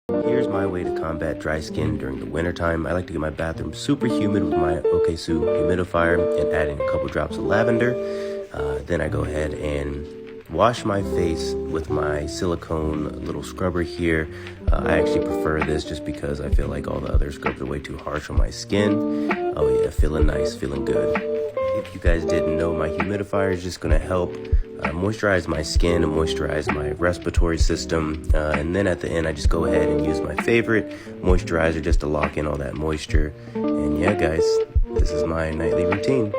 Here's my way to combat dry skin during the wintertime. I like to get my bathroom super humid with my Okaysou humidifier and adding a couple drops of lavender. Then I go ahead and wash my face with my silicone little scrubber here. I actually prefer this just because I feel like all the other scrubs are way too harsh on my skin. Oh yeah, feeling nice, feeling good. If you guys didn't know, my humidifier is just gonna help moisturize my skin and moisturize my respiratory system. And then at the end, I just go ahead and use my favorite moisturizer just to lock in all that moisture. And yeah, guys, this is my nightly routine.